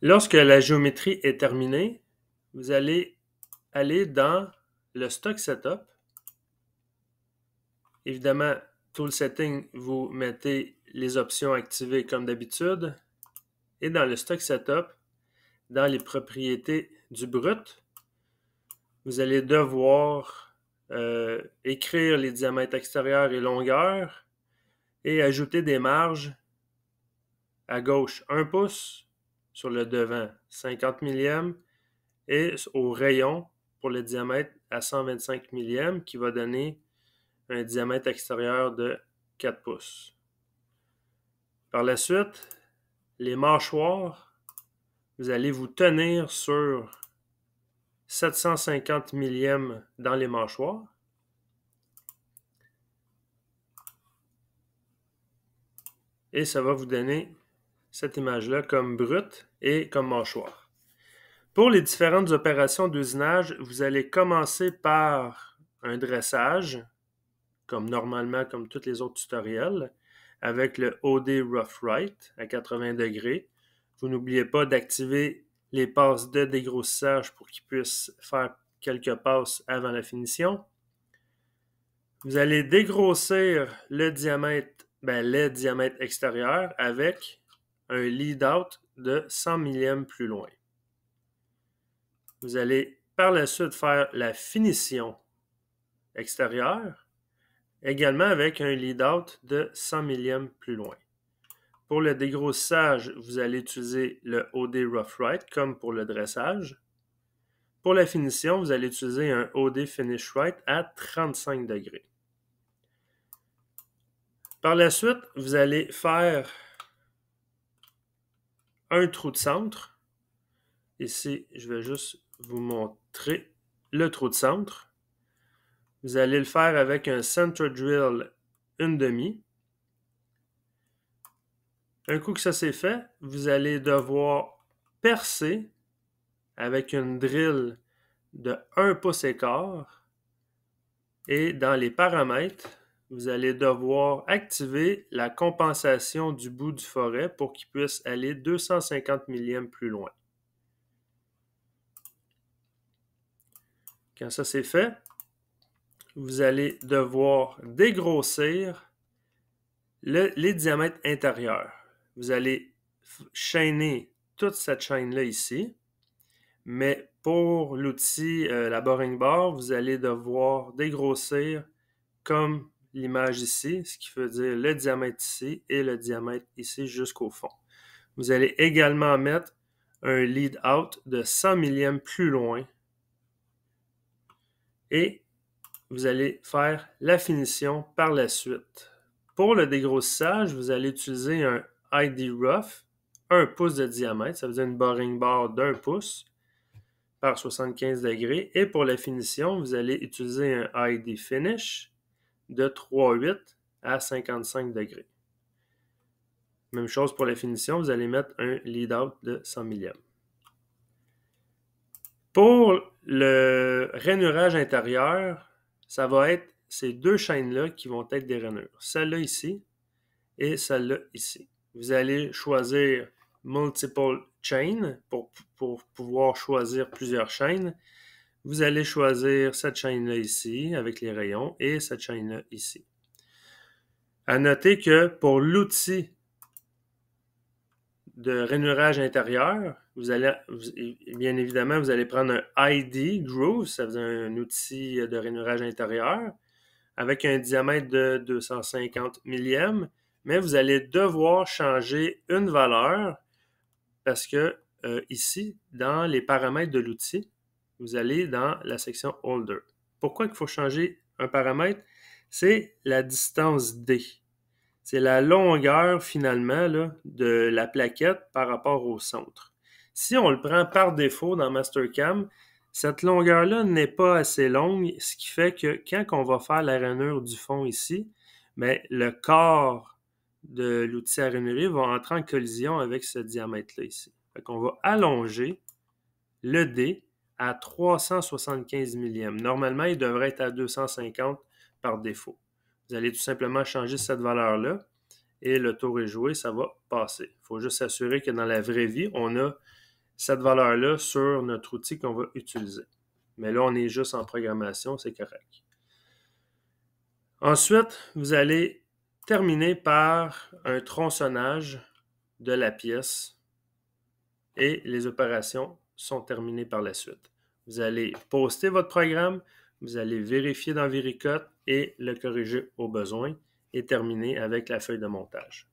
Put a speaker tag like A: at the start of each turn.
A: Lorsque la géométrie est terminée, vous allez aller dans le Stock Setup. Évidemment, Tool Setting, vous mettez les options activées comme d'habitude. Et dans le Stock Setup, dans les propriétés du brut, vous allez devoir écrire les diamètres extérieurs et longueurs et ajouter des marges à gauche 1 pouce sur le devant 50 millièmes et au rayon pour le diamètre à 125 millièmes qui va donner un diamètre extérieur de 4 pouces. Par la suite, les mâchoires, vous allez vous tenir sur 750 millièmes dans les mâchoires. Et ça va vous donner cette image-là comme brute et comme mâchoire. Pour les différentes opérations d'usinage, vous allez commencer par un dressage, comme normalement, comme tous les autres tutoriels, avec le OD Rough Right à 80 degrés. Vous n'oubliez pas d'activer les passes de dégrossissage pour qu'ils puissent faire quelques passes avant la finition. Vous allez dégrossir le diamètre, les diamètres extérieurs avec un lead-out de 100 millièmes plus loin. Vous allez par la suite faire la finition extérieure, également avec un lead-out de 100 millièmes plus loin. Pour le dégrossissage, vous allez utiliser le OD Rough Right comme pour le dressage. Pour la finition, vous allez utiliser un OD Finish Right à 35 degrés. Par la suite, vous allez faire un trou de centre. Ici, je vais juste vous montrer le trou de centre. Vous allez le faire avec un Center Drill 1/2. Un coup que ça c'est fait, vous allez devoir percer avec une drill de 1 pouce et quart. Et dans les paramètres, vous allez devoir activer la compensation du bout du forêt pour qu'il puisse aller 250 millièmes plus loin. Quand ça c'est fait, vous allez devoir dégrossir les diamètres intérieurs. Vous allez chaîner toute cette chaîne-là ici, mais pour l'outil, la boring bar, vous allez devoir dégrossir comme l'image ici, ce qui veut dire le diamètre ici et le diamètre ici jusqu'au fond. Vous allez également mettre un lead out de 100 millièmes plus loin et vous allez faire la finition par la suite. Pour le dégrossissage, vous allez utiliser un ID Rough, 1 pouce de diamètre, ça veut dire une boring bar d'1 pouce par 75 degrés. Et pour la finition, vous allez utiliser un ID Finish de 3,8 à 55 degrés. Même chose pour la finition, vous allez mettre un lead-out de 100 millièmes. Pour le rainurage intérieur, ça va être ces deux chaînes-là qui vont être des rainures. Celle-là ici et celle-là ici. Vous allez choisir Multiple Chain pour pouvoir choisir plusieurs chaînes. Vous allez choisir cette chaîne-là ici avec les rayons et cette chaîne-là ici. À noter que pour l'outil de rainurage intérieur, bien évidemment, vous allez prendre un ID Groove, ça veut dire un outil de rainurage intérieur, avec un diamètre de 250 millièmes, mais vous allez devoir changer une valeur parce que ici, dans les paramètres de l'outil, vous allez dans la section Holder. Pourquoi il faut changer un paramètre? C'est la distance D. C'est la longueur, finalement, là, de la plaquette par rapport au centre. Si on le prend par défaut dans Mastercam, cette longueur-là n'est pas assez longue, ce qui fait que quand on va faire la rainure du fond ici, bien, le corps de l'outil à rainurer va entrer en collision avec ce diamètre-là ici. Fait qu'on va allonger le dé à 375 millièmes. Normalement, il devrait être à 250 par défaut. Vous allez tout simplement changer cette valeur-là et le tour est joué, ça va passer. Il faut juste s'assurer que dans la vraie vie, on a cette valeur-là sur notre outil qu'on va utiliser. Mais là, on est juste en programmation, c'est correct. Ensuite, vous allez terminer par un tronçonnage de la pièce et les opérations sont terminées par la suite. Vous allez poster votre programme, vous allez vérifier dans Vericut et le corriger au besoin et terminer avec la feuille de montage.